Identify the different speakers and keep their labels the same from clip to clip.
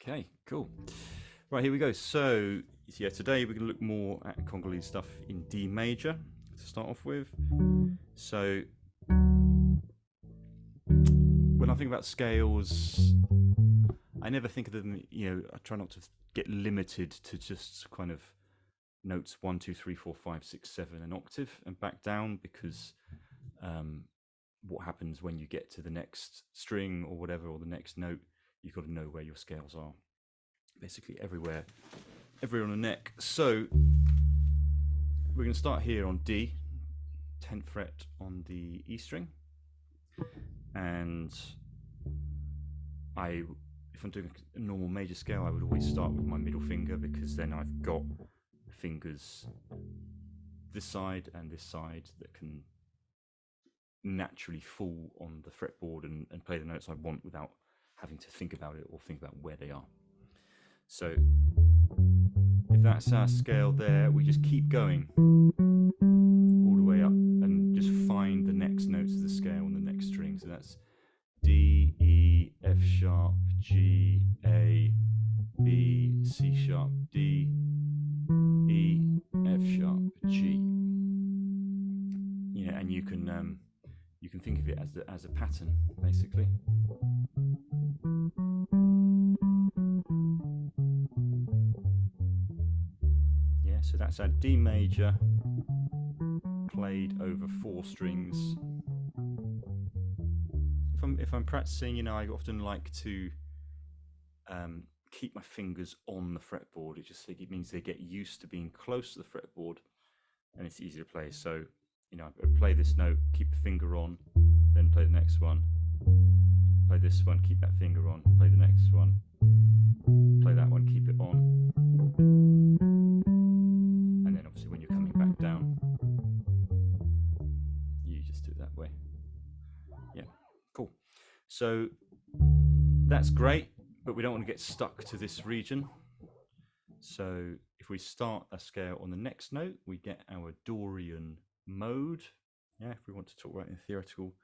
Speaker 1: Okay, cool. Right, here we go. So, yeah, today we're going to look more at Congolese stuff in D major to start off with. So, when I think about scales, I never think of them, I try not to get limited to just kind of notes 1, 2, 3, 4, 5, 6, 7, an octave and back down, because what happens when you get to the next string or whatever, or the next note, you've got to know where your scales are. Basically everywhere on the neck. So we're going to start here on D, 10th fret on the E string, and if I'm doing a normal major scale, I would always start with my middle finger, because then I've got fingers this side and this side that can naturally fall on the fretboard and play the notes I want without having to think about it or think about where they are. So if that's our scale there, we just keep going all the way up and just find the next notes of the scale on the next string. So that's D, E, F sharp, G, A, B, C sharp, D, E, F sharp, G. And you can think of it as a pattern, basically. Yeah, so that's our D major played over 4 strings. If I'm practicing, I often like to keep my fingers on the fretboard. It means they get used to being close to the fretboard, and it's easier to play. So, I play this note, keep the finger on, then play the next one. Play this one, keep that finger on, play the next one. Play that one, keep it on. And then obviously when you're coming back down, you just do it that way. Yeah, cool. So that's great, but we don't want to get stuck to this region. So if we start a scale on the next note, we get our Dorian mode. Yeah, if we want to talk about it in theoretical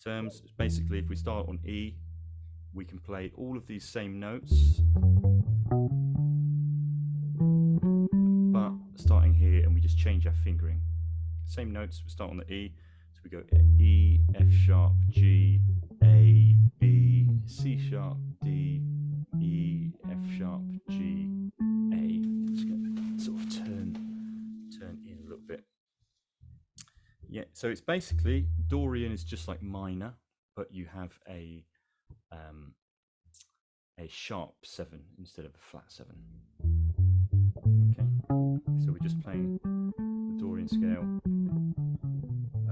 Speaker 1: terms, basically if we start on E, we can play all of these same notes, but starting here, and we just change our fingering. Same notes, we start on the E, so we go E, F sharp, G, A, B, C sharp, D, E, F sharp, G, A. Just gonna sort of turn in a little bit. Yeah, so it's basically, Dorian is just like minor, but you have a sharp 7 instead of a flat 7. Okay, so we're just playing the Dorian scale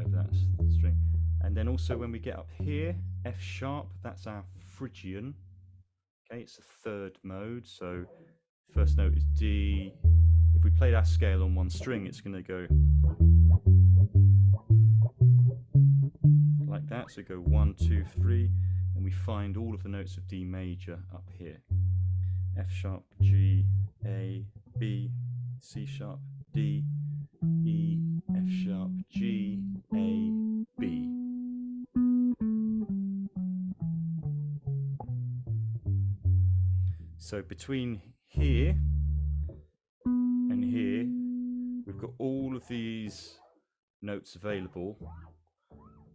Speaker 1: over that string. And then also when we get up here, F sharp, that's our Phrygian. Okay, it's the 3rd mode, so first note is D. If we play that scale on one string, it's going to go like that. So go 1, 2, 3, and we find all of the notes of D major up here. F sharp, G, A, B, C sharp, D, E, F sharp, G, A, B. So between here and here, we've got all of these notes available,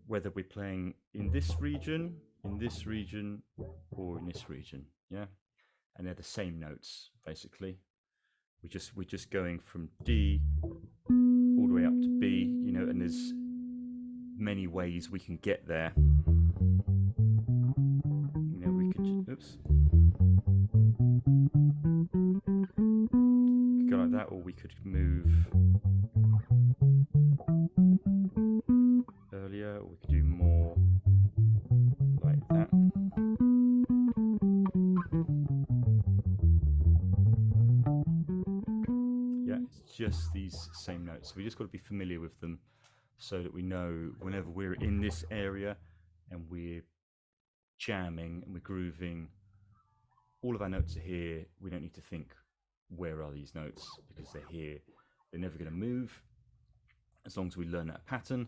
Speaker 1: whether we're playing in this region, or in this region, yeah? And they're the same notes, basically. We're just going from D all the way up to B, and there's many ways we can get there. We could, oops. We could go like that, or we could move earlier, or we could do more like that. Yeah, it's just these same notes. So we just got to be familiar with them so that we know whenever we're in this area and we're jamming and we're grooving, all of our notes are here. We don't need to think, where are these notes? Because they're here. They're never going to move as long as we learn that pattern.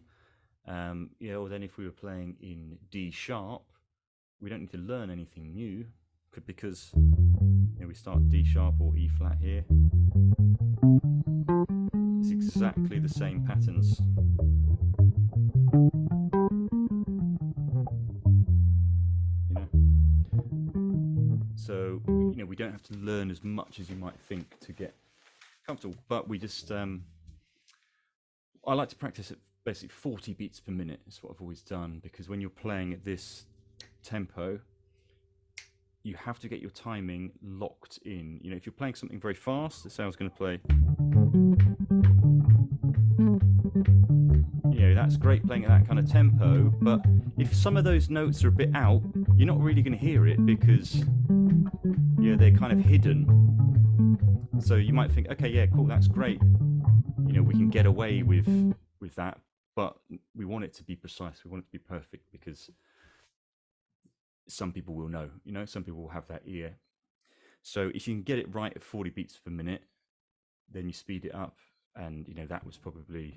Speaker 1: Or then if we were playing in D sharp, we don't need to learn anything new, because we start D sharp or E flat here. It's exactly the same patterns. So, we don't have to learn as much as you might think to get comfortable, but we just, I like to practice at basically 40 beats per minute. Is what I've always done, because when you're playing at this tempo, you have to get your timing locked in. If you're playing something very fast, let's say I was going to play, that's great playing at that kind of tempo, but if some of those notes are a bit out, you're not really going to hear it because they're kind of hidden. So you might think, okay, yeah, cool, that's great. We can get away with that, but we want it to be precise. We want it to be perfect, because some people will know, some people will have that ear. So if you can get it right at 40 beats per minute, then you speed it up, and that was probably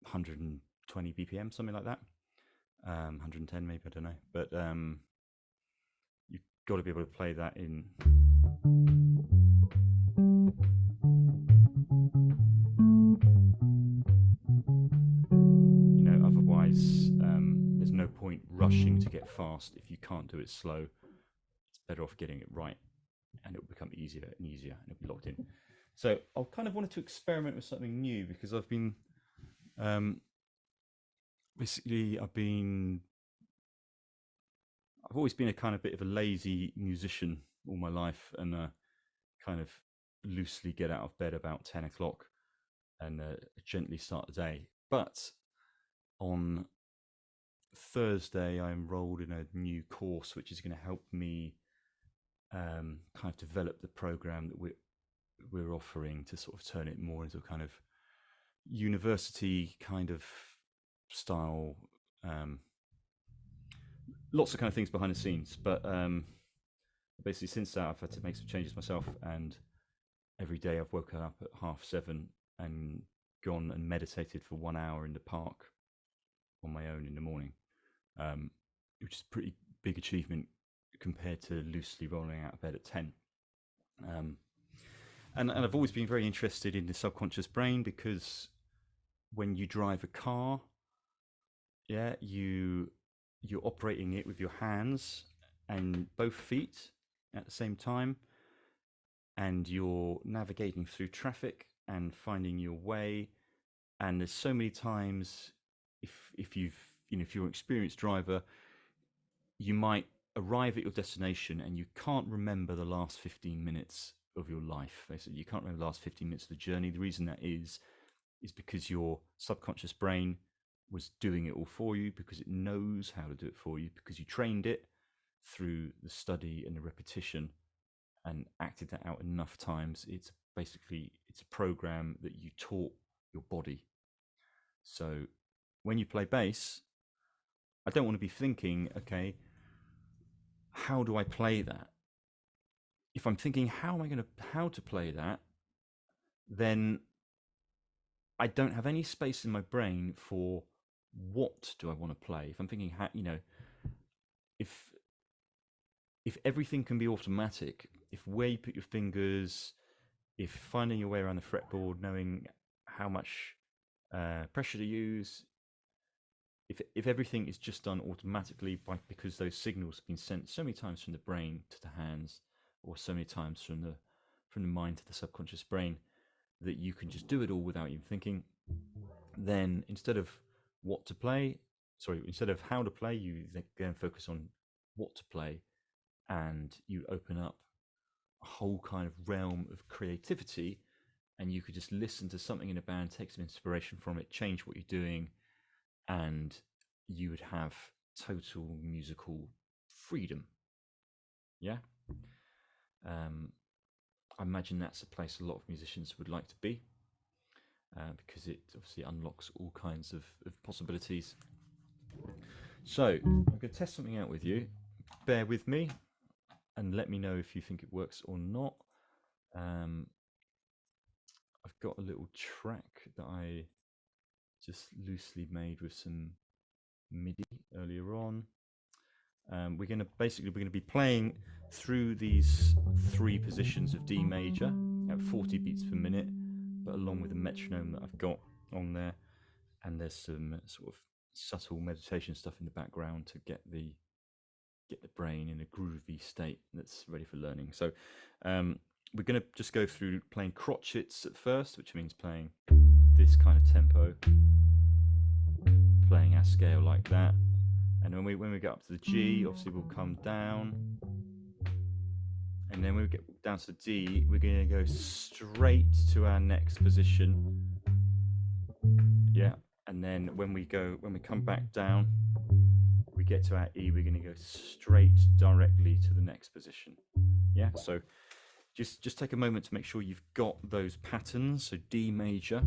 Speaker 1: 120 BPM, something like that. 110 maybe, I don't know. But you've got to be able to play that in. Otherwise, there's no point rushing to get fast if you can't do it slow. It's better off getting it right, and it will become easier and easier, and it'll be locked in. So I kind of wanted to experiment with something new, because I've been basically I've always been a kind of bit of a lazy musician all my life, and kind of loosely get out of bed about 10 o'clock and gently start the day. But on Thursday, I enrolled in a new course which is going to help me kind of develop the program that we're offering, to sort of turn it more into a kind of university kind of style. Lots of kind of things behind the scenes, but basically since that I've had to make some changes myself, and every day I've woken up at 7:30 and gone and meditated for 1 hour in the park on my own in the morning, which is a pretty big achievement compared to loosely rolling out of bed at 10. And I've always been very interested in the subconscious brain, because when you drive a car, you're operating it with your hands and both feet at the same time, and you're navigating through traffic and finding your way. And there's so many times, if you're an experienced driver, you might arrive at your destination and you can't remember the last 15 minutes of your life. Basically, you can't remember the last 15 minutes of the journey. The reason that is because your subconscious brain was doing it all for you, because it knows how to do it for you, because you trained it through the study and the repetition and acted that out enough times. It's a program that you taught your body. So when you play bass, I don't want to be thinking, okay, how do I play that? If I'm thinking how to play that, then I don't have any space in my brain for what do I want to play. If I'm thinking if everything can be automatic, if where you put your fingers, if finding your way around the fretboard, knowing how much pressure to use, if everything is just done automatically because those signals have been sent so many times from the brain to the hands, or so many times from the mind to the subconscious brain, that you can just do it all without even thinking, then instead of how to play, you then focus on what to play, and you open up a whole kind of realm of creativity, and you could just listen to something in a band, take some inspiration from it, change what you're doing, and you would have total musical freedom. Yeah. I imagine that's a place a lot of musicians would like to be, because it obviously unlocks all kinds of possibilities. So I'm going to test something out with you. Bear with me and let me know if you think it works or not. I've got a little track that I just loosely made with some MIDI earlier on. We're going to be playing through these 3 positions of D major at 40 beats per minute, but along with the metronome that I've got on there, and there's some sort of subtle meditation stuff in the background to get the brain in a groovy state that's ready for learning. So we're going to just go through playing crotchets at first, which means playing this kind of tempo, playing our scale like that, and when we get up to the G, obviously we'll come down, and then when we get down to the D, we're going to go straight to our next position. Yeah, and then when we come back down, we get to our E, we're going to go straight directly to the next position. Yeah, so just take a moment to make sure you've got those patterns. So D major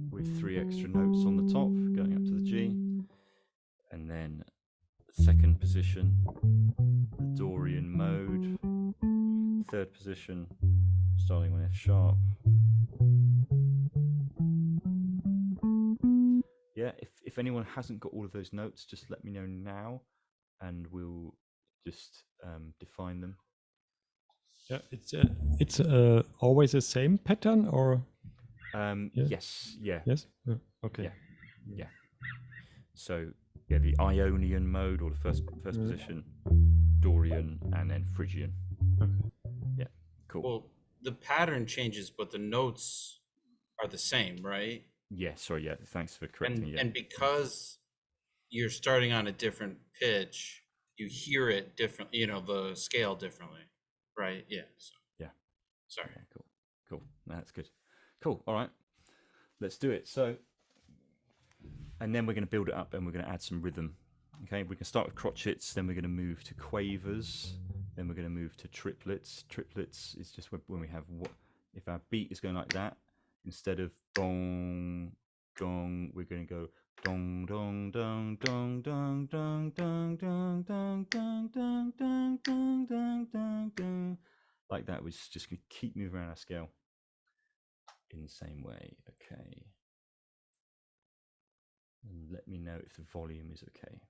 Speaker 1: with 3 extra notes on the top going up to the G, and then second position, the Dorian mode, third position, starting on F sharp. Yeah, if anyone hasn't got all of those notes, just let me know now, and we'll just define them.
Speaker 2: Yeah, it's always the same pattern, or?
Speaker 1: Yeah. Yes. Yeah.
Speaker 2: Yes. Okay.
Speaker 1: Yeah. So yeah, the Ionian mode, or the first position, Dorian, and then Phrygian.
Speaker 2: Okay.
Speaker 1: Yeah. Cool.
Speaker 3: Well, the pattern changes, but the notes are the same, right?
Speaker 1: Yeah. Sorry. Yeah. Thanks for correcting me.
Speaker 3: And because you're starting on a different pitch, you hear it different. The scale differently, right? Yeah. So,
Speaker 1: yeah.
Speaker 3: Sorry.
Speaker 1: Yeah, cool. No, that's good. Cool. All right. Let's do it. So, and then we're going to build it up, and we're going to add some rhythm. Okay. We can start with crotchets, then we're going to move to quavers, then we're going to move to triplets. Triplets is just when we have if our beat is going like that, instead of dong gong, we're going to go dong dong dong dong dong dong dong dong dong dong dong dong dong dong dong dong, like that. We're just going to keep moving around our scale in the same way. Okay. And let me know if the volume is okay.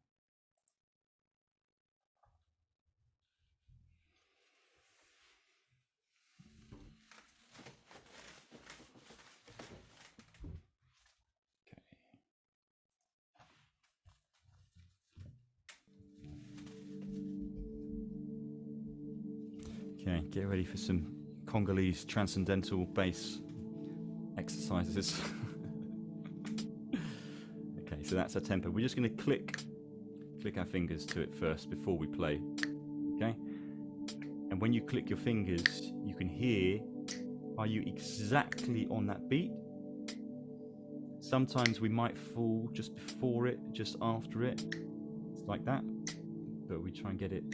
Speaker 1: Okay, get ready for some Congolese transcendental bass exercises. Okay, so that's our tempo. We're just going to click our fingers to it first before we play. Okay? And when you click your fingers, you can hear, are you exactly on that beat? Sometimes we might fall just before it, just after it. It's like that. But we try and get it.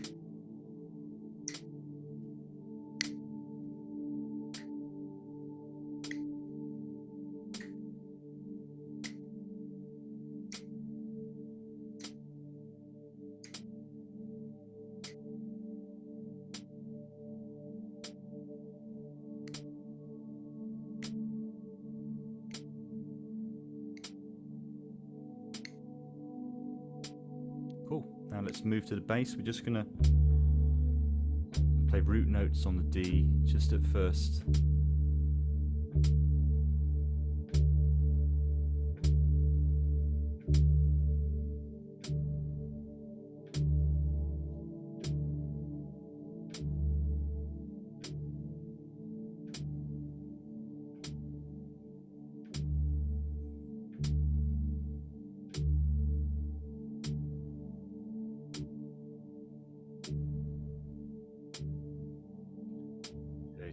Speaker 1: Cool. Now let's move to the bass. We're just going to play root notes on the D just at first.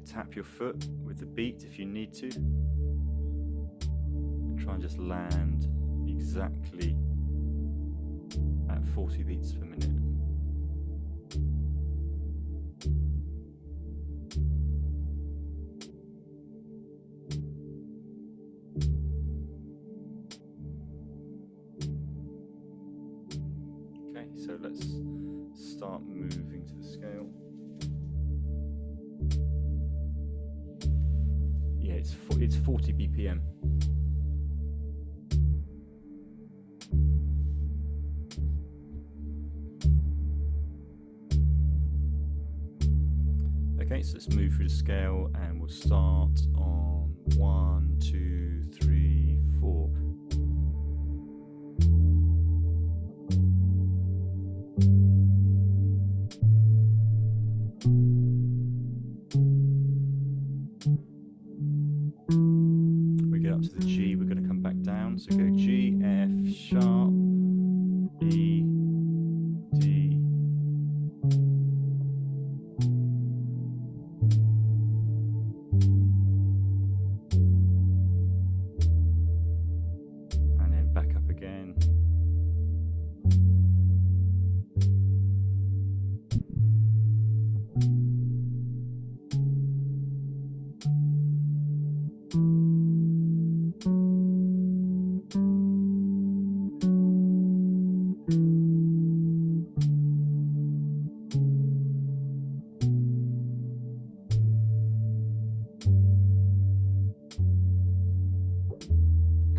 Speaker 1: Tap your foot with the beat if you need to. And try and just land exactly at 40 beats per minute. Okay, so let's start moving to the scale. Yeah, it's 40 BPM. Okay, so let's move through the scale and we'll start on 1, 2, 3, 4. We get up to the G, we're going to come back down. So go G, F, sharp, E, D, and then back up again.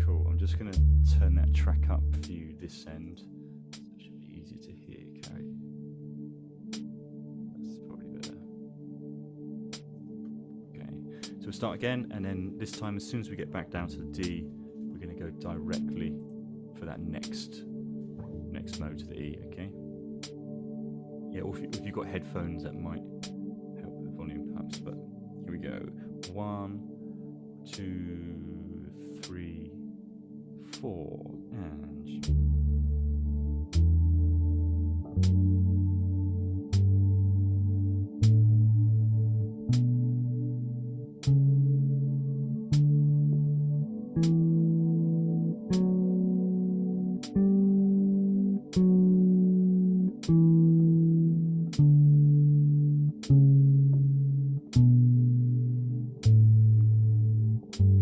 Speaker 1: Cool, I'm just going to turn that track up for you this end. So it should be easier to hear, Carrie. That's probably better. Okay, so we'll start again, and then this time, as soon as we get back down to the D, we're going to go directly for that next mode to the E, okay? Yeah, or if you've got headphones, that might help with volume perhaps, but here we go. 1, 2, 3, 4, and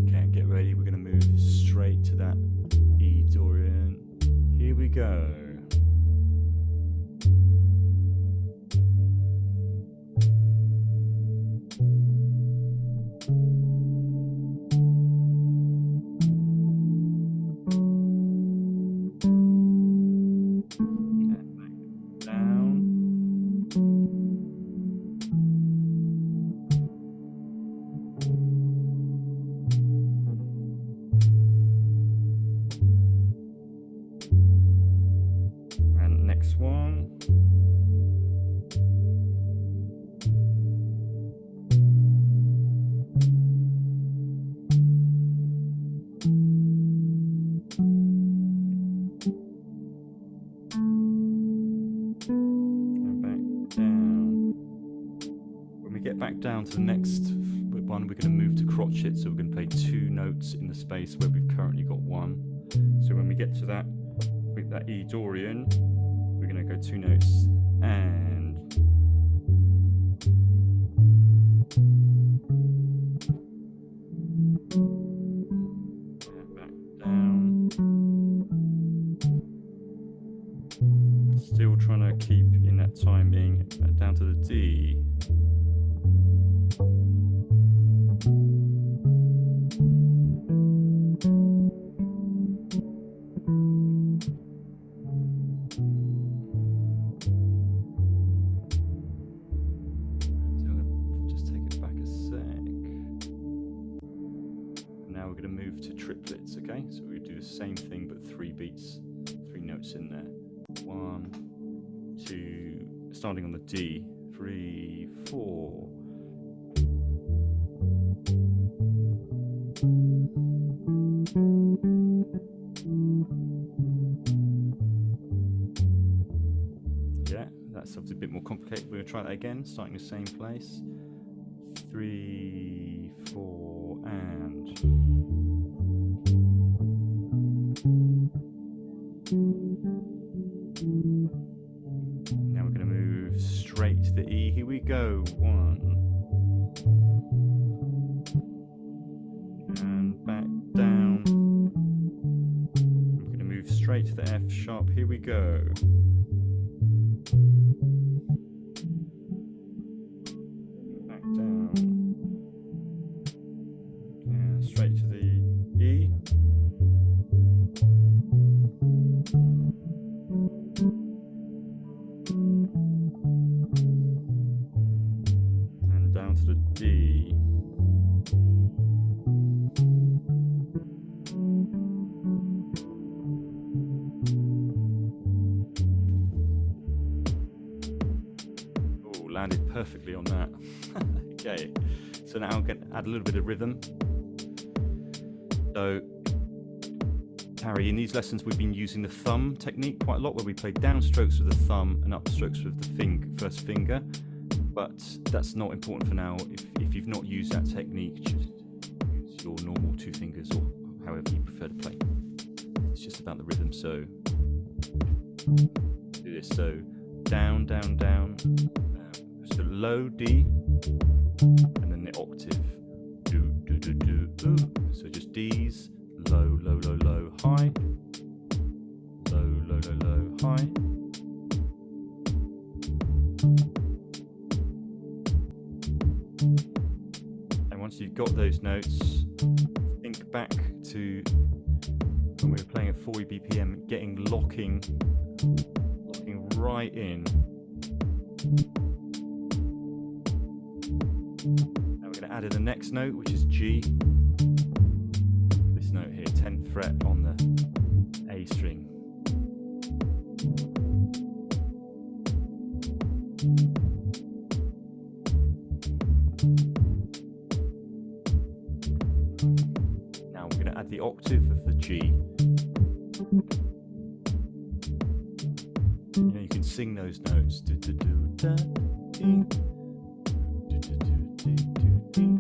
Speaker 1: okay, get ready. We're going to move straight to that E Dorian. Here we go. And next one. And back down. When we get back down to the next one, we're going to move to crotchet, so we're going to play 2 notes in the space where we've currently got 1. So when we get to that, with that E Dorian, we're going to go 2 notes and back down. Still trying to keep in that timing, back down to the D. Now we're going to move to triplets, okay? So we do the same thing but 3 beats, 3 notes in there. 1, 2, starting on the D, 3, 4. Yeah, that sounds a bit more complicated. We're going to try that again, starting the same place. 3, 4, and now we're going to move straight to the E. Here we go. 1 and back down. We're going to move straight to the F sharp. Here we go. Back down. And straight to the E. And down. to the D. Oh, landed perfectly on that. Okay, so now I'm going to add a little bit of rhythm. So, Harry, in these lessons we've been using the thumb technique quite a lot, where we play downstrokes with the thumb and upstrokes with the first finger. But that's not important for now. If you've not used that technique, just use your normal two fingers or however you prefer to play. It's just about the rhythm. So do this. So down, down, down. So low D, and then the octave. Do, do, do, do, do. So just D's, low, low, low, low, high. Low, low, low, low, high. And once you've got those notes, think back to when we were playing at 40 BPM, locking right in. Now we're going to add in the next note, which is G. This note here, 10th fret on the A string. Now we're going to add the octave of the G. You know, you can sing those notes. Do, do, do, da, dee. Do, do, do, dee, do, dee.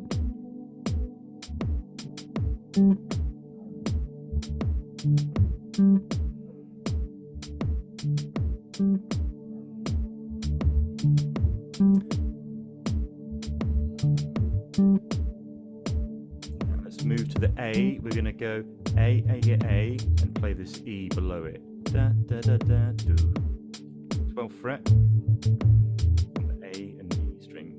Speaker 1: Now let's move to the A. We're going to go A, and play this E below it. Da, da, da, da, do. 12th fret on the A and E string.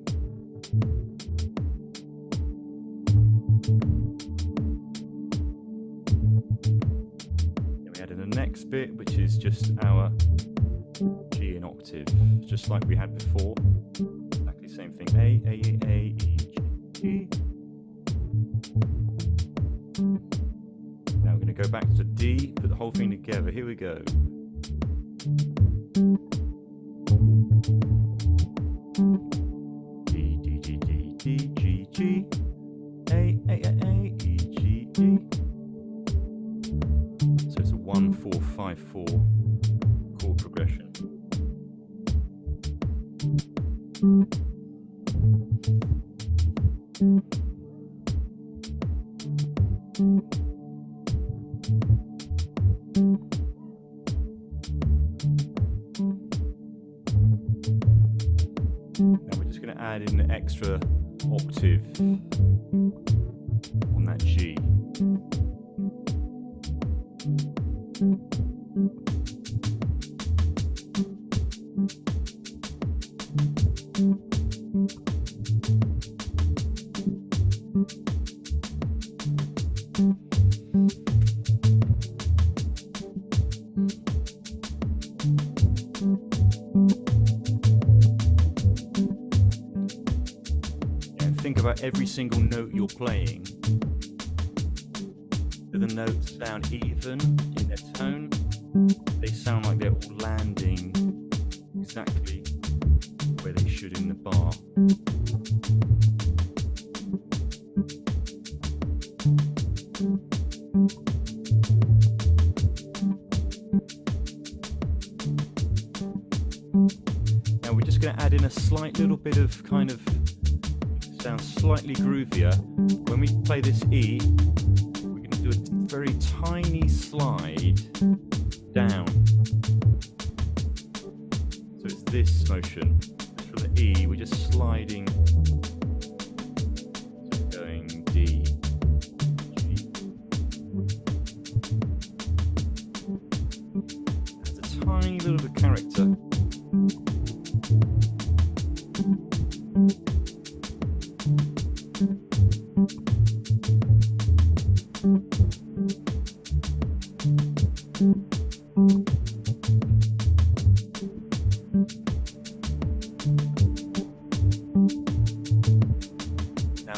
Speaker 1: Then we add in the next bit, which is just our G in octave, just like we had before. Exactly the same thing. A, E, G. Now we're going to go back to D, put the whole thing together. Here we go. D, D, D, D, D, G, G. A, E, G, E. So it's a 1, 4, 5, 4 chord progression. Now we're just going to add in an extra octave on that G. Think about every single note you're playing. Do the notes sound even in their tone? They sound like they're all landing exactly where they should in the bar. Now we're just going to add in a slight little bit of kind of sounds slightly groovier. When we play this E, we're going to do a very tiny slide down. So it's this motion. From the E, we're just sliding. So going D, G. Has a tiny little bit of character.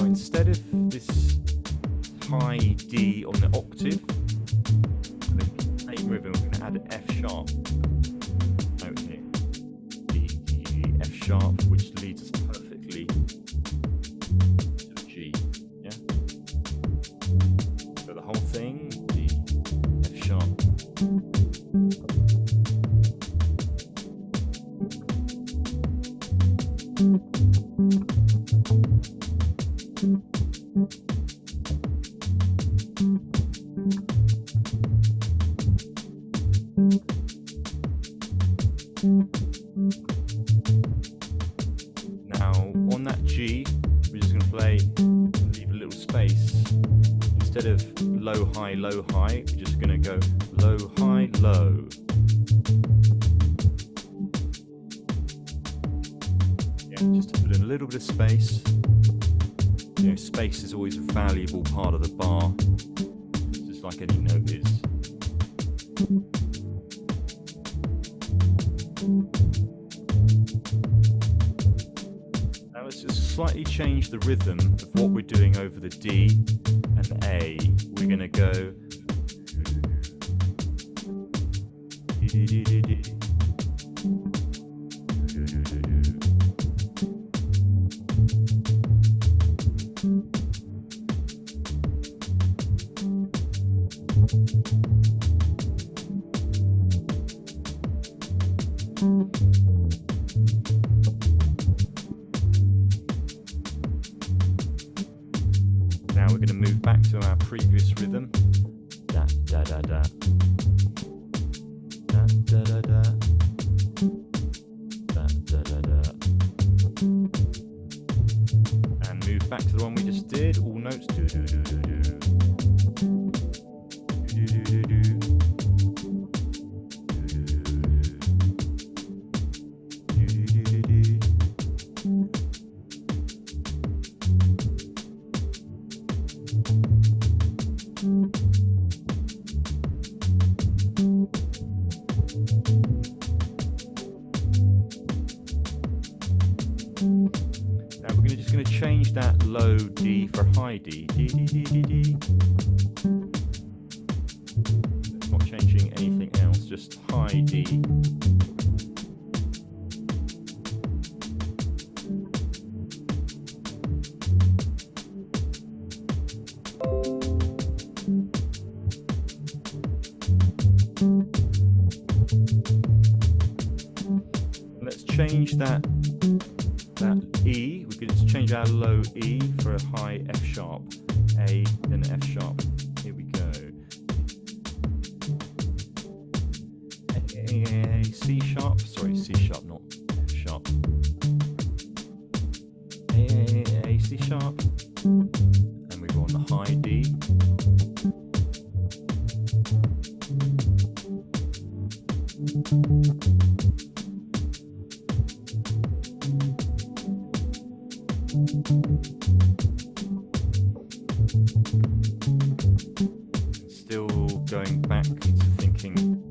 Speaker 1: instead of this high D on the octave, the same rhythm, we're going to add an F sharp note here. D, D, D, F sharp, which leads us perfectly to the G. Yeah? So the whole thing, D, F sharp. Now on that G, we're just going to play, leave a little space. Instead of low, high, we're just going to go low, high, low. Yeah, just to put in a little bit of space. You know, space is always a valuable part of the bar, just like any note is. Now let's just slightly change the rhythm of what we're doing over the D and the A. We're going to go Now we're going to move back to our previous rhythm. Da da da da. Da da da da. Da da da da. And move back to the one we just did. All notes. Do do do do do. Do do do do. Now we're just going to change that low D for high D. D, D, D, D, D. Not changing anything else, just high D. Let's change that E. We could just change our low E for a high F sharp. A, then F sharp. Here we go. A, C sharp. Sorry, C sharp, not F sharp. A, C sharp. And we go on the high D. Still going back to thinking,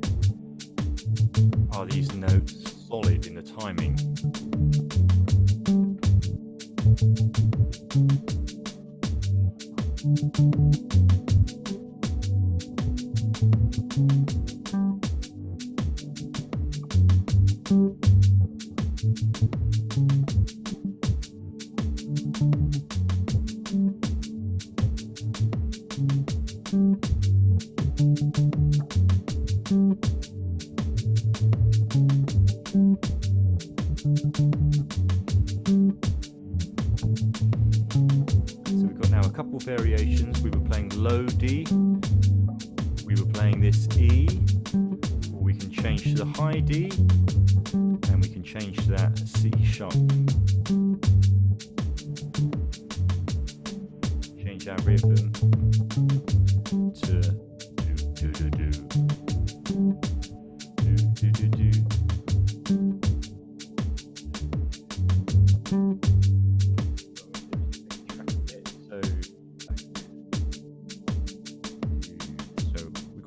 Speaker 1: are these notes solid in the timing? Variations. We were playing low D, we were playing this E, or we can change to the high D, and we can change to that C sharp. Change our rhythm to do do do do do do do do.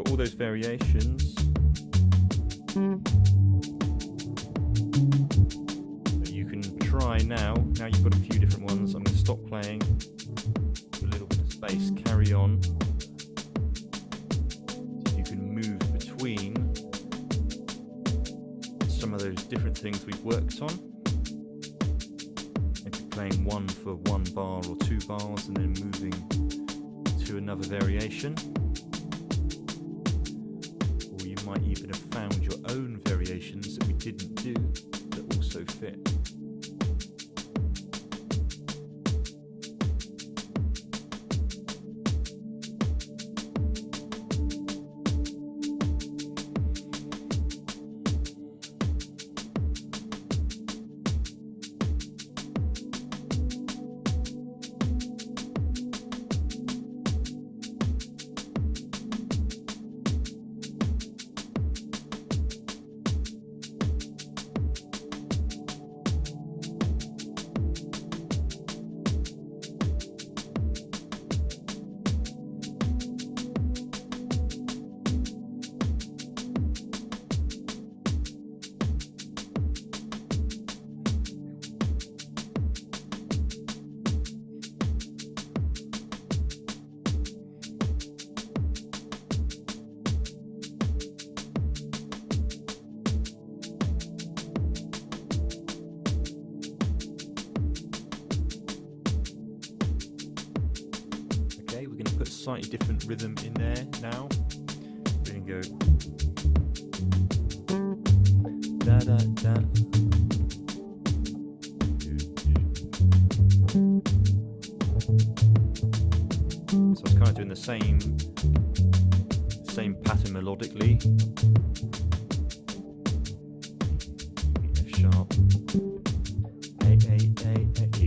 Speaker 1: All those variations. So you can try now. Now you've got a few different ones. I'm going to stop playing space, carry on. You can move between some of those different things we've worked on. Maybe playing one for 1 bar or 2 bars and then moving to another variation. Or you might even have found your own variations that we didn't do that also fit. Put a slightly different rhythm in there now. We're going to go da da da. So it's kind of doing the same pattern melodically. F sharp. A A A A E.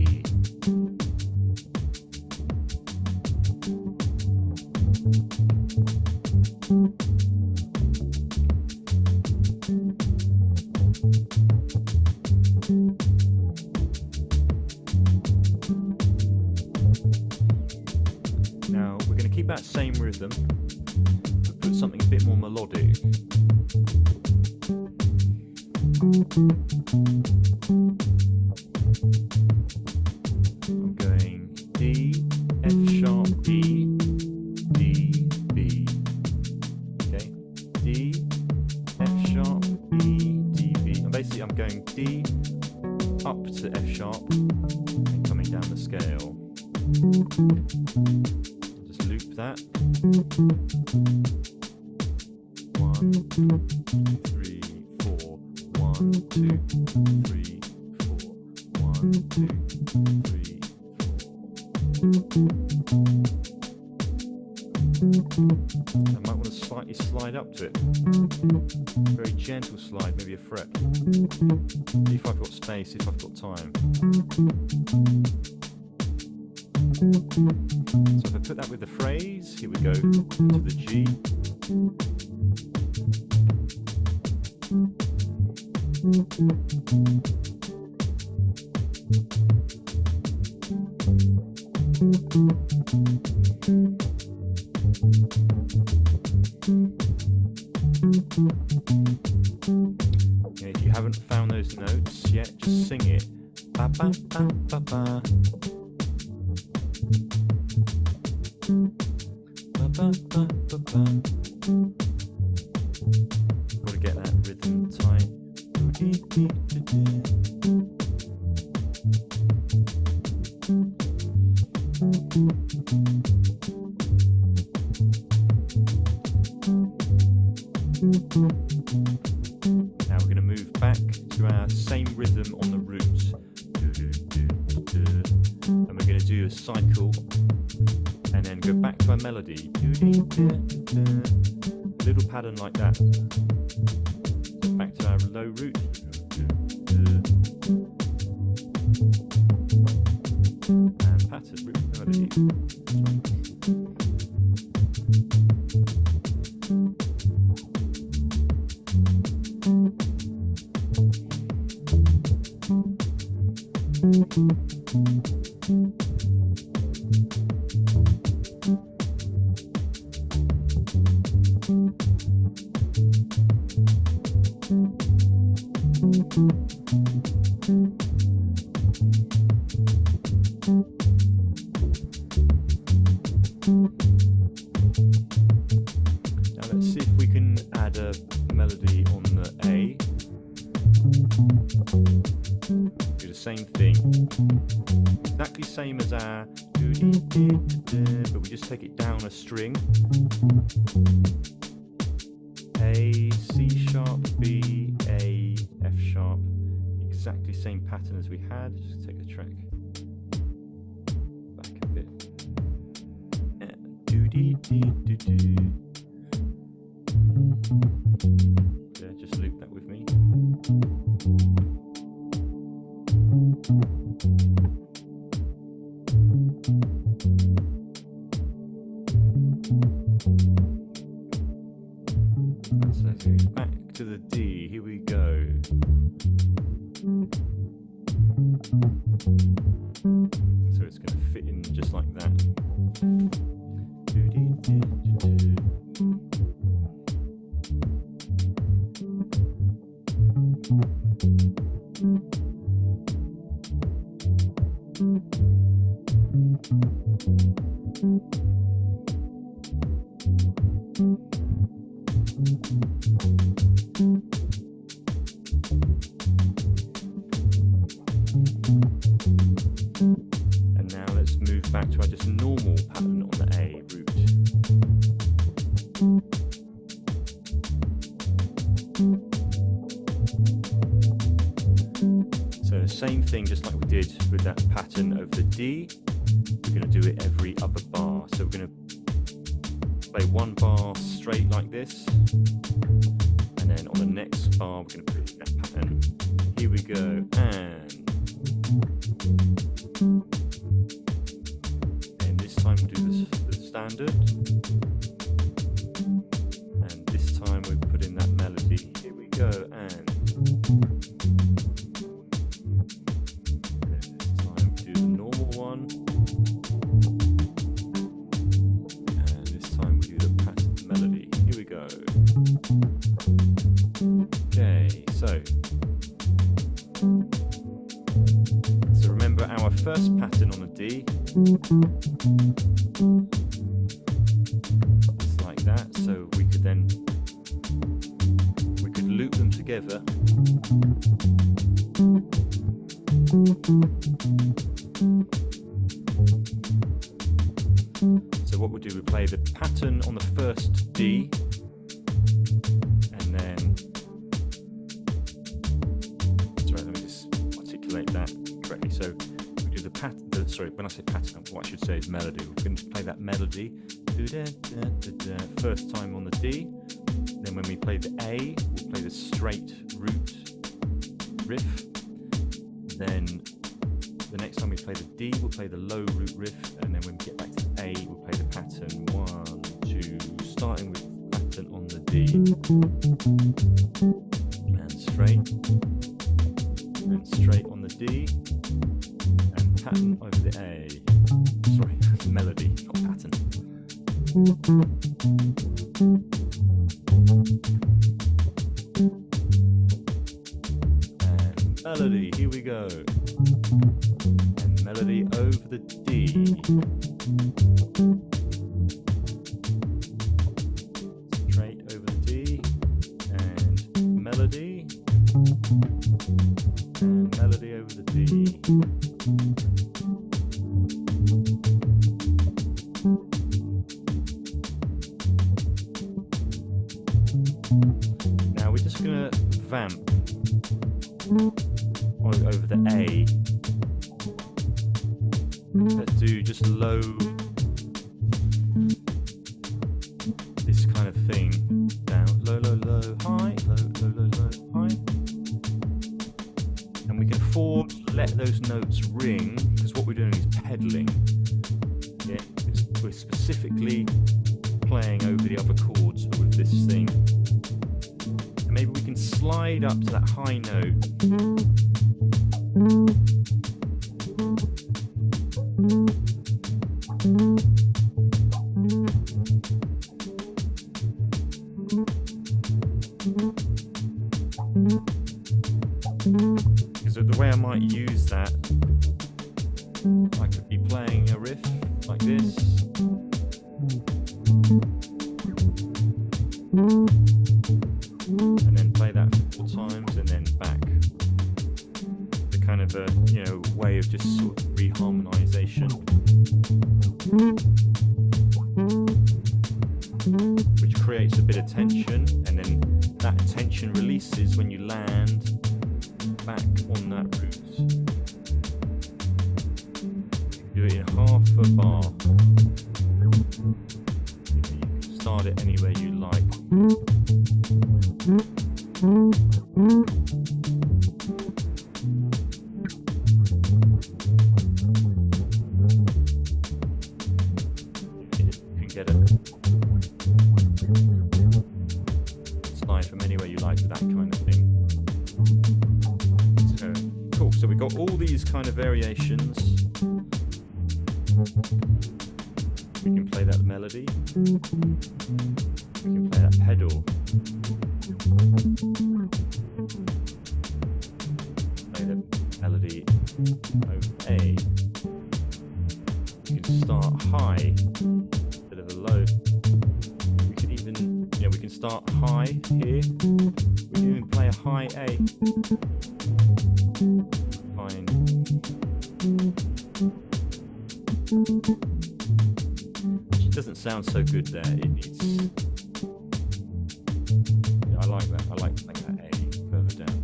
Speaker 1: Now we're going to keep that same rhythm, but put something a bit more melodic. I'm going D, F sharp, D, D, B. Okay, D, F sharp, E, D, B. And basically I'm going D up to F sharp and coming down the scale. Just loop that. 1, 2, 3, 4. 1, 2, 3, 4. 1, 2, 3, 4. I might want to slightly slide up to it. Very gentle slide, maybe a fret. See if I've got space, if I've got time. So if I put that with the phrase, here we go to the G. And if you haven't found those notes yet, just sing it. Ba ba ba ba ba. Ba ba ba ba ba. Got to get that rhythm tight. Now we're going to move back to our same rhythm on the root. And we're going to do a cycle and then go back to our melody. A little pattern like that. So back to our low root. And pattern root melody. Do the same thing. Exactly same as our but we just take it down a string. A, C sharp, B, A, F sharp. Exactly same pattern as we had. Just take a track back a bit. Yeah, just loop that with me. So back to the D, here we go. So it's going to fit in just like that. And now let's move back to our just normal pattern on the A root. So same thing, just like we did with that pattern over the D, we're going to do it every other bar. So we're going to play one bar straight like this, and then on the next bar we're going to put in that pattern. Here we go, and this time we'll do the standard, and this time we put in that melody. Here we go, and this time we do the normal one, and this time we do the pattern melody. Here we go. Okay, so remember our first pattern on a D. It's like that, so we could loop them together. So what we'll do, we play the pattern on the first D, and then, sorry, let me just articulate that correctly. So we do the pattern, sorry, when I say pattern, what I should say is melody. We're going to play that melody first time on the D. Then when we play the A, we'll play the straight root riff. Then the next time we play the D, we'll play the low root riff. And then when we get back to the A, we'll play the pattern 1, 2, starting with pattern on the D. And straight on the D. And pattern over the A. Sorry, melody, not pattern. And melody, here we go. And melody over the D. Straight over the D. And melody. And melody over the D. Now we're just going to vamp over the A. Let's do just low, this kind of thing, down, low, low, low, high, low, low, low, low, high. And we can afford to let those notes ring, because what we're doing is pedaling. Yeah, we're specifically playing over the other chords with this thing. And maybe we can slide up to that high note. Because the way I might use that, I could be playing a riff like this. And then play that 4 times and then back. kind of a way of just sort of reharmonization, which creates a bit of tension, and then that tension releases when you land back on that root. Do it in half a bar. You can start it anywhere you like. You can get it. Slide from anywhere you like with that kind of thing. So, cool. So we've got all these kind of variations. We can play that melody. We can play that pedal. Play the melody of A. We can start high, bit of a low. We can even, we can start high here. We can even play a high A. Fine. It doesn't sound so good there. It needs. I like that. I like playing that A further down.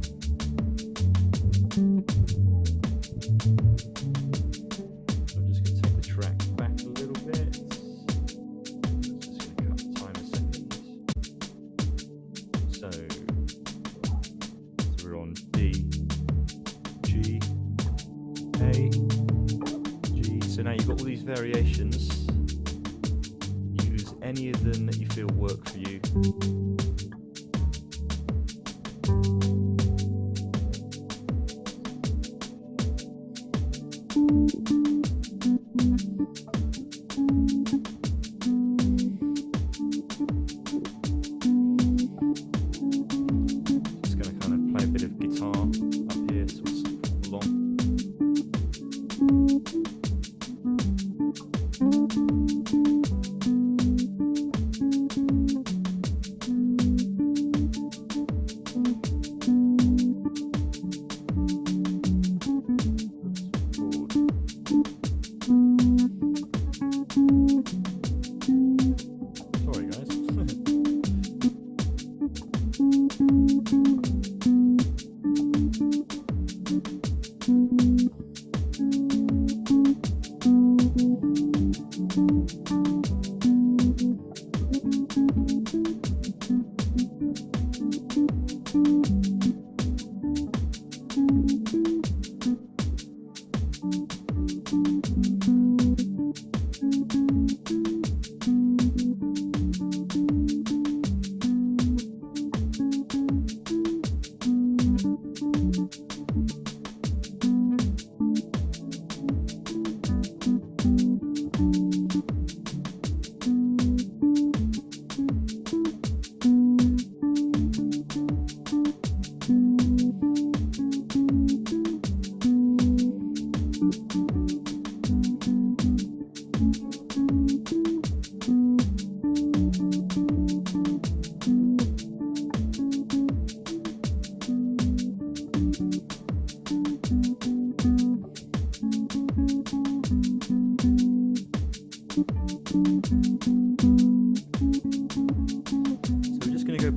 Speaker 1: So I'm just going to take the track back a little bit. Just going to cut the time a second. So we're on D, G, A, G. So now you've got all these variations. Use any of them that you feel work for you. Just going to kind of play a bit of guitar up here, sort of along. Sorry guys.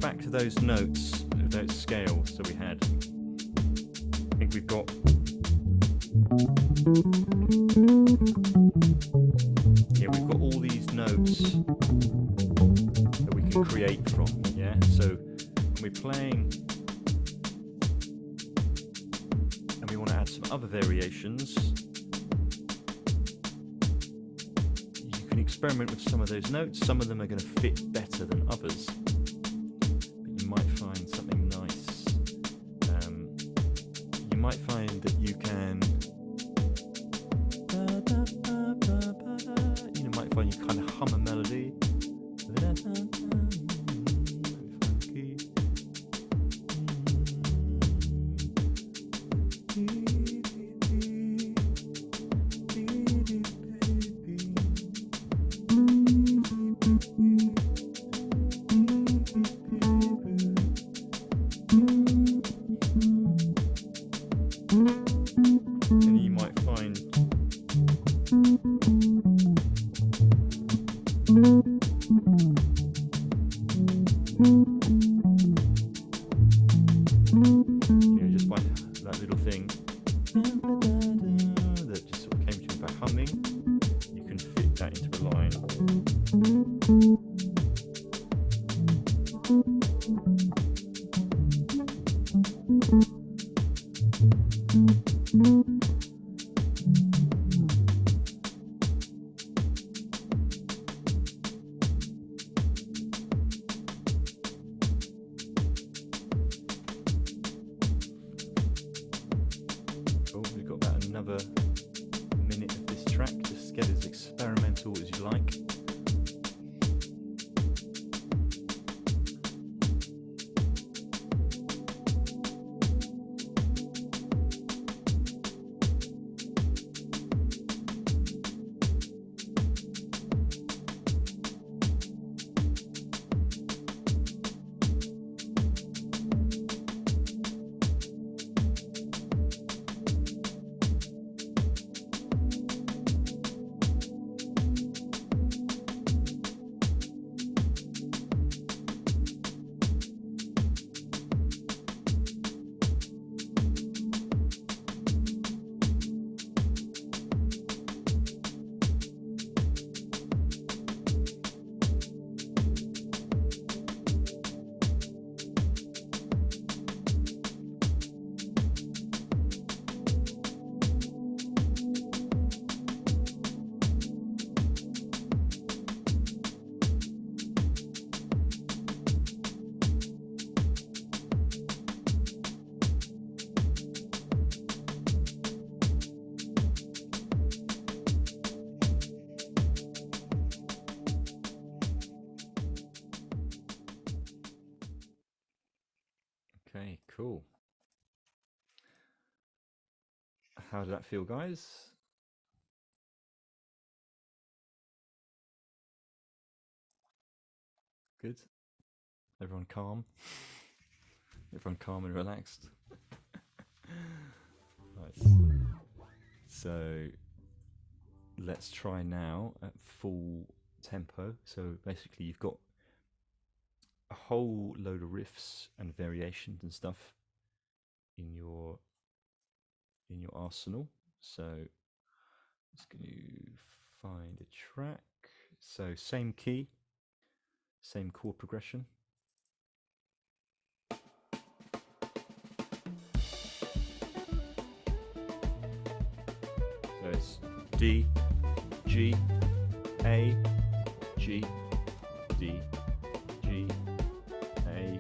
Speaker 1: Back to those notes, those scales that we had. I think we've got. Yeah, we've got all these notes that we can create from. Yeah, so when we're playing and we want to add some other variations, you can experiment with some of those notes. Some of them are going to fit better than others. You might find something nice. You might find that you can, might find you kind of hum a melody. And you might find just by that little thing that just sort of came to me by humming, you can fit that into a line. We've got about another minute of this track, just get as experimental as you like. Okay, cool. How did that feel, guys? Good? Everyone calm? Everyone calm and relaxed? Nice. So let's try now at full tempo. So basically you've got a whole load of riffs and variations and stuff in your arsenal. So I'm just going to find a track. So same key, same chord progression. So it's D, G, A, G, D, G, A,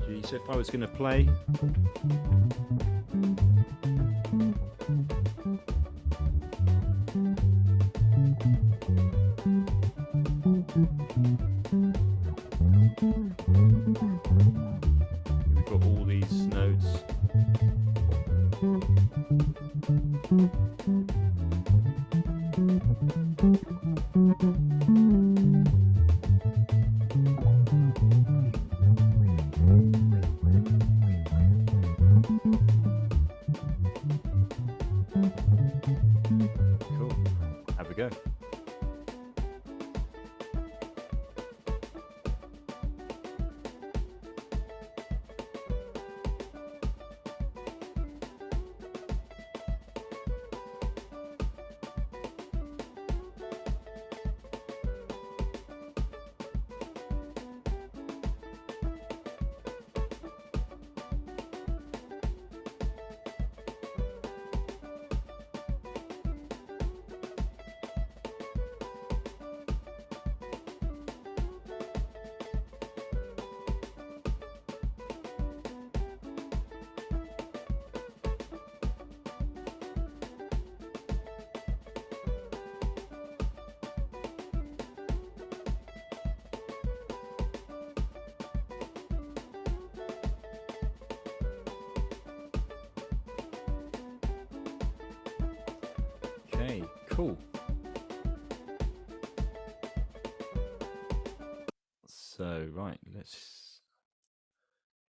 Speaker 1: G. So if I was going to play, we've got all these notes. Cool. Have a go. Okay, cool. So, right,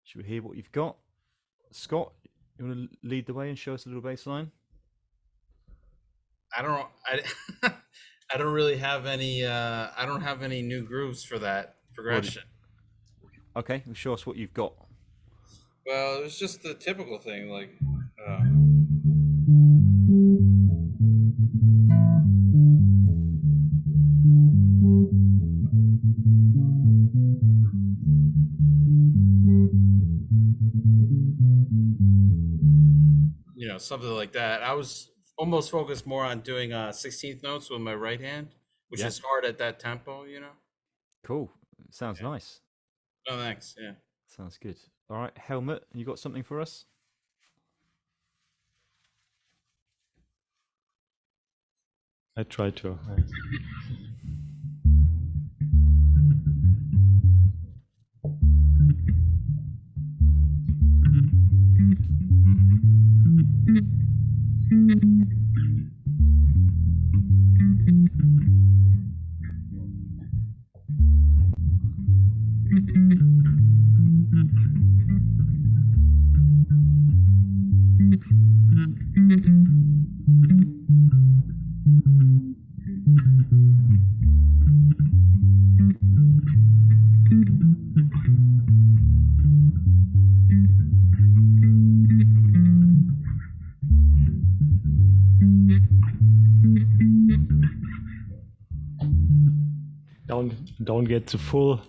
Speaker 1: should we hear what you've got? Scott, you want to lead the way and show us a little bass line?
Speaker 3: I don't I don't really have any I don't have any new grooves for that progression.
Speaker 1: Okay, well, show us what you've got.
Speaker 3: Well, it was just the typical thing, like something like that. I was almost focused more on doing 16th notes with my right hand, which
Speaker 1: Yeah,
Speaker 3: is hard at that tempo.
Speaker 1: cool. Sounds
Speaker 3: Yeah.
Speaker 1: nice.
Speaker 3: Oh, thanks. Yeah.
Speaker 1: Sounds good. All right, Helmut, you got something for us?
Speaker 2: I try to. Don't get the full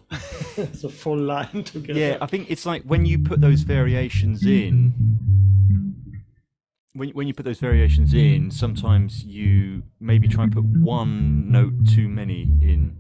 Speaker 2: the full line together.
Speaker 1: Yeah, I think it's like when you put those variations in. When you put those variations in, sometimes you maybe try and put one note too many in.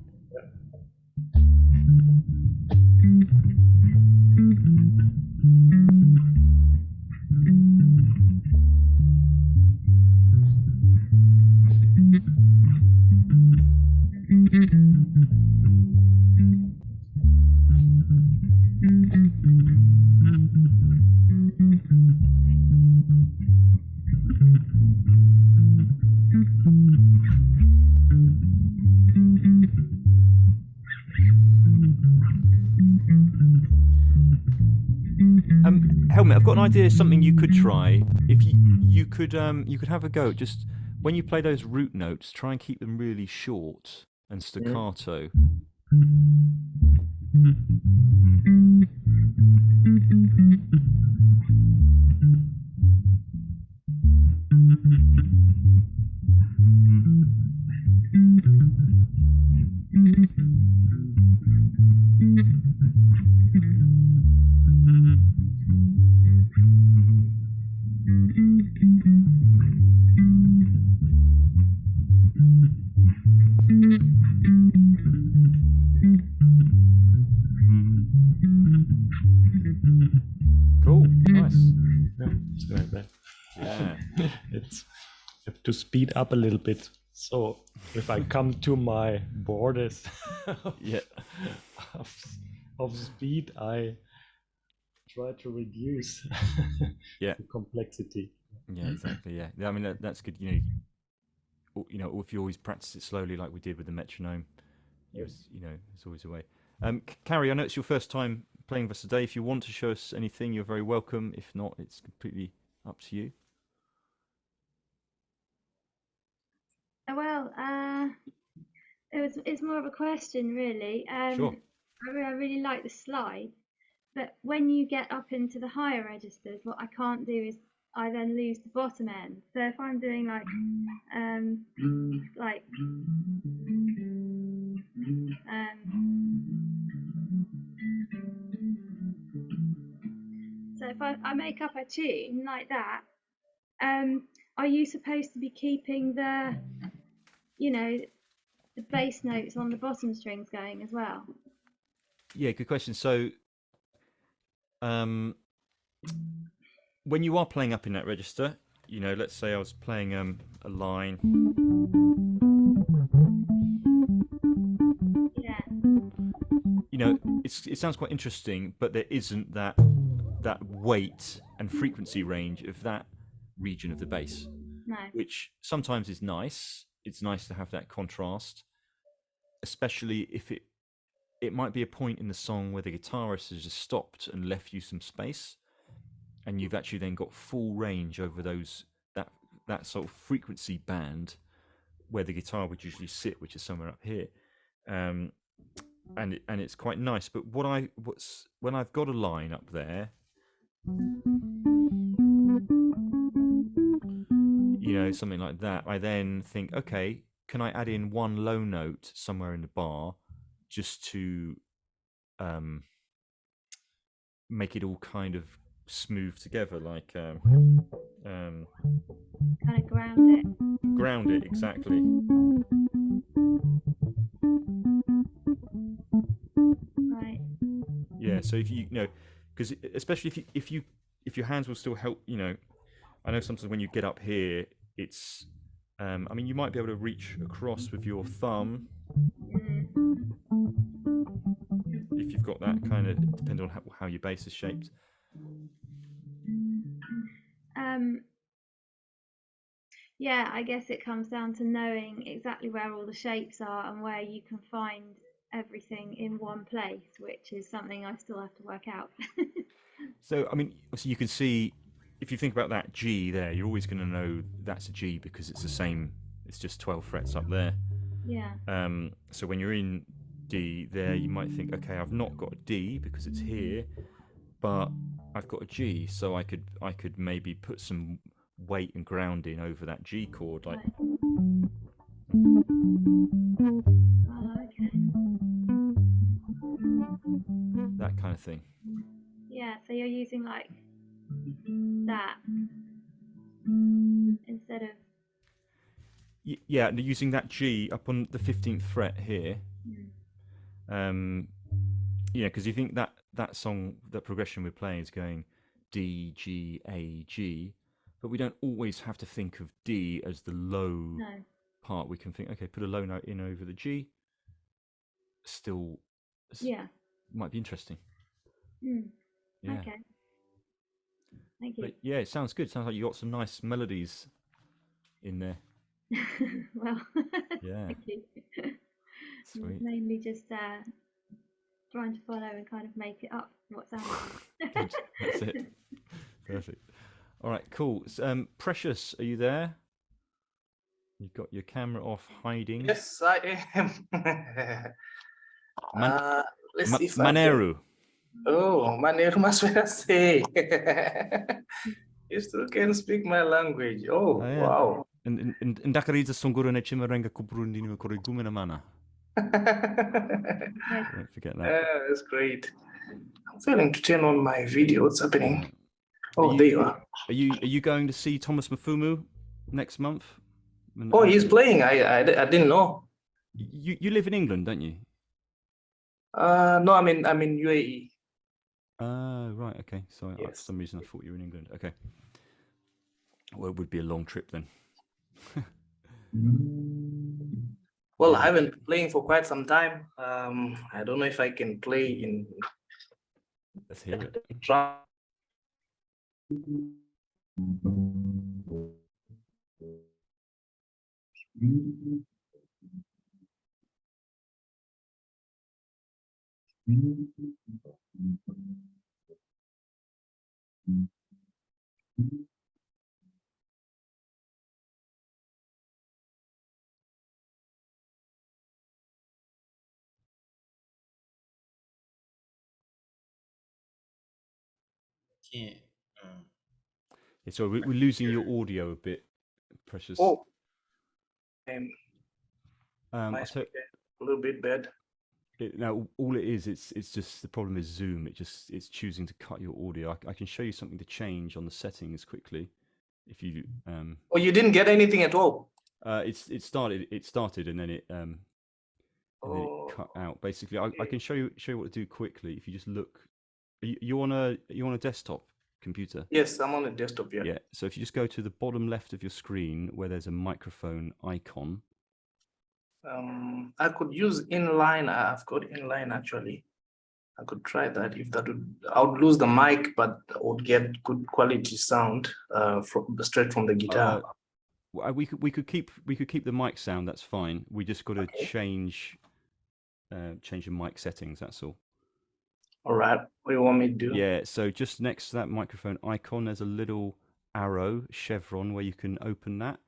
Speaker 1: Helmet, I've got an idea. Something you could try. If you could have a go. Just when you play those root notes, try and keep them really short and staccato. Cool, nice.
Speaker 2: Yeah, it's like that.
Speaker 1: Yeah.
Speaker 2: It's have to speed up a little bit. So if I come to my borders
Speaker 1: Yeah.
Speaker 2: of speed, I try to reduce
Speaker 1: Yeah.
Speaker 2: the complexity.
Speaker 1: Yeah, exactly. Yeah, I mean that's good. If you always practice it slowly, like we did with the metronome, it's always a way. Carrie, I know it's your first time playing with us today. If you want to show us anything, you're very welcome. If not, it's completely up to you.
Speaker 4: Well, it's more of a question, really.
Speaker 1: Sure.
Speaker 4: I really like the slide, but when you get up into the higher registers, what I can't do is I then lose the bottom end. So if I'm doing like so if I make up a tune like that, are you supposed to be keeping the bass notes on the bottom strings going as well?
Speaker 1: Yeah, good question. So, when you are playing up in that register, let's say I was playing a line.
Speaker 4: Yeah.
Speaker 1: It sounds quite interesting, but there isn't that weight and frequency range of that region of the bass,
Speaker 4: No.
Speaker 1: which sometimes is nice. It's nice to have that contrast, especially if it might be a point in the song where the guitarist has just stopped and left you some space, and you've actually then got full range over that sort of frequency band, where the guitar would usually sit, which is somewhere up here, and it's quite nice. But when I've got a line up there, you know, something like that, I then think, okay, can I add in one low note somewhere in the bar just to make it all kind of smooth together, like
Speaker 4: Kind of ground it.
Speaker 1: ground it exactly.
Speaker 4: Right.
Speaker 1: Yeah, so if you know, because especially if your hands will still help, you know, I know sometimes when you get up here, it's I mean, you might be able to reach across with your thumb if you've got that kind of, depending on how your bass is shaped.
Speaker 4: Yeah, I guess it comes down to knowing exactly where all the shapes are and where you can find everything in one place, which is something I still have to work out.
Speaker 1: So, I mean, obviously you can see, if you think about that G there, you're always going to know that's a G because it's the same, it's just 12 frets up there.
Speaker 4: Yeah.
Speaker 1: So when you're in D there, you might think, okay, I've not got a D because it's here, but I've got a G, so I could maybe put some weight and grounding over that G chord, like.
Speaker 4: Right. Oh, okay.
Speaker 1: That kind of thing.
Speaker 4: Yeah, so you're using like that instead of.
Speaker 1: Yeah, using that G up on the 15th fret here. Yeah, because you think that song, that progression we're playing is going D, G, A, G, but we don't always have to think of D as the low part. We can think, okay, put a low note in over the G. Still, might be interesting. Yeah.
Speaker 4: Okay. Thank you.
Speaker 1: But yeah, it sounds good. Sounds like you got some nice melodies in there.
Speaker 4: Well,
Speaker 1: Yeah.
Speaker 4: thank you.
Speaker 1: Sweet.
Speaker 4: Mainly just trying to follow and kind of make it up what sounds good.
Speaker 1: Good. That's it. Perfect. All right, cool. So, Precious, are you there? You've got your camera off, hiding.
Speaker 5: Yes, I am. Let's see if
Speaker 1: Maneru.
Speaker 5: Oh, Maneru Maswese. You still can speak my language. Oh,
Speaker 1: yeah.
Speaker 5: Wow.
Speaker 1: And Ndakariza Songuru ne Chimarenga Kubrundini Korigumina Mana. Don't forget that.
Speaker 5: That's great. I'm failing to turn on my video. What's happening? Oh, there you are.
Speaker 1: Are you going to see Thomas Mafumu next month?
Speaker 5: Oh, he's playing. I didn't know.
Speaker 1: You live in England, don't you?
Speaker 5: No, I'm in UAE.
Speaker 1: Right, okay. So
Speaker 5: Yes.
Speaker 1: for some reason I thought you were in England. Okay. Well, it would be a long trip then.
Speaker 5: Well, I haven't been playing for quite some time. I don't know if I can play in.
Speaker 1: Let's hear it.
Speaker 5: Try.
Speaker 3: Can't.
Speaker 1: Yeah, so we're losing your audio a bit, Precious.
Speaker 5: Oh.
Speaker 1: A
Speaker 5: little bit bad.
Speaker 1: Now, all it is, it's just the problem is Zoom. It's choosing to cut your audio. I can show you something to change on the settings quickly, if you.
Speaker 5: Oh, you didn't get anything at all.
Speaker 1: It started, and then it then it cut out. Basically, I can show you what to do quickly. If you just look, you on a desktop computer?
Speaker 5: Yes, I'm on a desktop. Yeah.
Speaker 1: Yeah. So if you just go to the bottom left of your screen where there's a microphone icon.
Speaker 5: I could use inline. I've got inline actually. I could try that. If that would, I would lose the mic, but I would get good quality sound straight from the guitar.
Speaker 1: We could keep the mic sound. That's fine. We just got to change the mic settings. That's all.
Speaker 5: All right. What do you want me to do?
Speaker 1: Yeah. So just next to that microphone icon, there's a little arrow chevron where you can open that.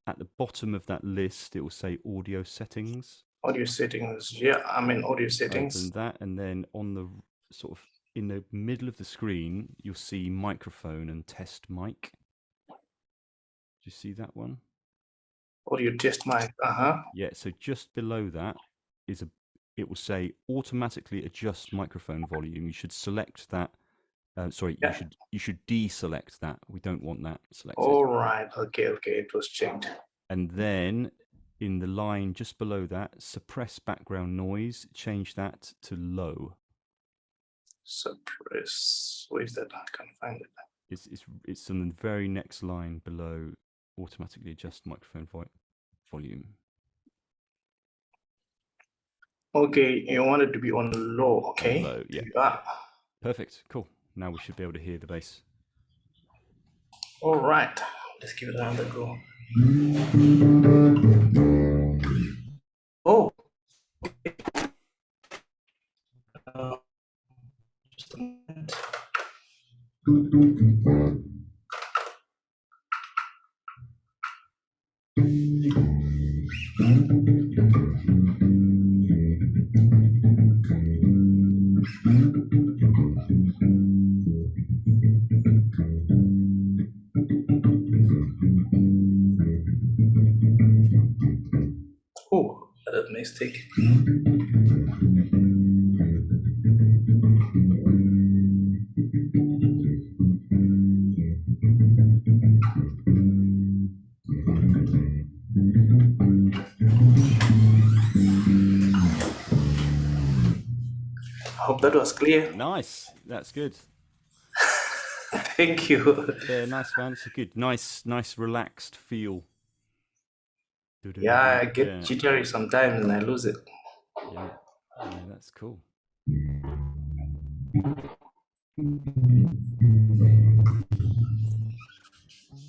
Speaker 1: at the bottom of that list, it will say audio settings.
Speaker 5: Audio settings. Yeah, I'm in audio settings.
Speaker 1: Open that, and then on the sort of in the middle of the screen, you'll see microphone and test mic. Do you see that one?
Speaker 5: Audio test mic.
Speaker 1: Yeah, so just below that is it will say automatically adjust microphone volume. You should select that.
Speaker 5: Yeah.
Speaker 1: You should deselect that. We don't want that selected.
Speaker 5: All right. Okay. It was checked.
Speaker 1: And then in the line just below that, suppress background noise, change that to low.
Speaker 5: Suppress. Where is that? I can't find it.
Speaker 1: It's on the very next line below, automatically adjust microphone volume.
Speaker 5: Okay, you want it to be on low. Okay.
Speaker 1: Low, yeah. Perfect. Cool. Now we should be able to hear the bass.
Speaker 5: All right. Let's give it another go. Oh. Okay. Just a minute. Oh, that mistake. I hope that was clear.
Speaker 1: Nice. That's good.
Speaker 5: Thank you.
Speaker 1: Yeah, nice, man. It's a good, nice, relaxed feel.
Speaker 5: Yeah, I get jittery sometimes and I lose it.
Speaker 1: Yeah, that's cool.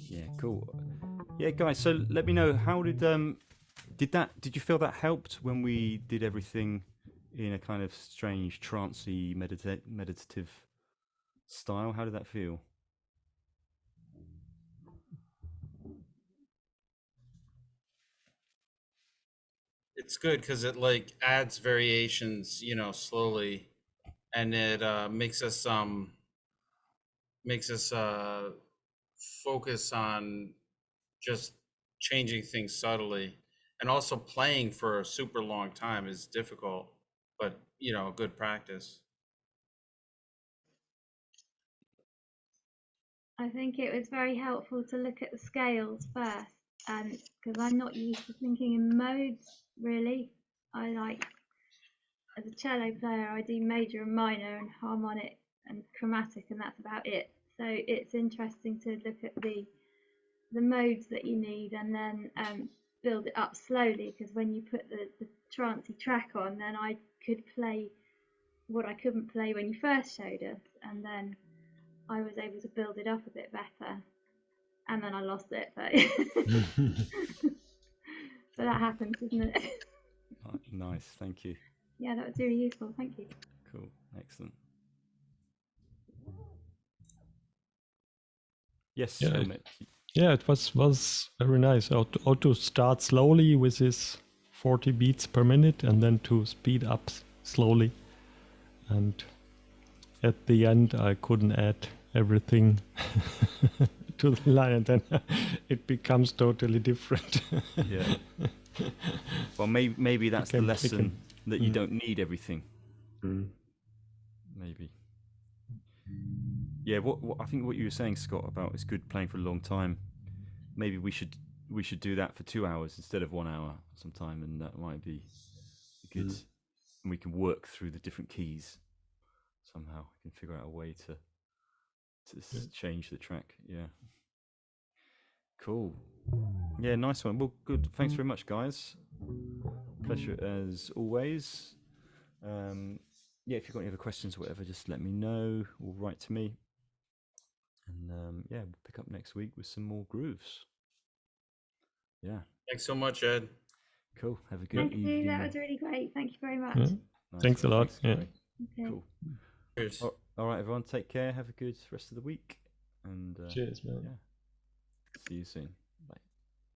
Speaker 1: Yeah, cool. Yeah, guys. So let me know, how did you feel that helped when we did everything in a kind of strange, trancey, meditative style? How did that feel?
Speaker 3: It's good because it like adds variations, slowly, and it makes us focus on just changing things subtly, and also playing for a super long time is difficult, but good practice.
Speaker 4: I think it was very helpful to look at the scales first, because I'm not used to thinking in modes really. As a cello player, I do major and minor and harmonic and chromatic, and that's about it. So it's interesting to look at the modes that you need, and then build it up slowly, because when you put the trancey track on, then I could play what I couldn't play when you first showed us, and then I was able to build it up a bit better, and then I lost it, but but that happens, doesn't it?
Speaker 1: Nice, thank you.
Speaker 4: Yeah, that was really useful, thank you.
Speaker 1: Cool, excellent. Yes,
Speaker 2: Yeah,
Speaker 1: Helmet.
Speaker 2: Yeah, it was very nice. How to start slowly with this 40 beats per minute, and then to speed up slowly. And at the end, I couldn't add everything to the line, and then it becomes totally different.
Speaker 1: Yeah. Well, maybe that's the lesson, that you don't need everything. Maybe. Yeah. What I think what you were saying, Scott, about it's good playing for a long time. Maybe we should do that for 2 hours instead of 1 hour sometime, and that might be good. And we can work through the different keys somehow. We can figure out a way to change the track. Yeah. Cool. Yeah, nice one. Well, good. Thanks very much, guys. Pleasure as always. Yeah, if you've got any other questions or whatever, just let me know or write to me. And yeah, we'll pick up next week with some more grooves. Yeah.
Speaker 3: Thanks so much, Ed.
Speaker 1: Cool. Have a good evening.
Speaker 4: Thank you. That was really great. Thank you very much.
Speaker 2: Yeah.
Speaker 1: Nice
Speaker 2: Thanks
Speaker 1: one.
Speaker 2: a lot.
Speaker 1: Thanks,
Speaker 2: Yeah.
Speaker 1: Gary.
Speaker 4: Okay.
Speaker 1: Cool.
Speaker 3: Cheers.
Speaker 1: All right, everyone. Take care. Have a good rest of the week. And
Speaker 2: Cheers, man.
Speaker 1: yeah. See you soon. Bye.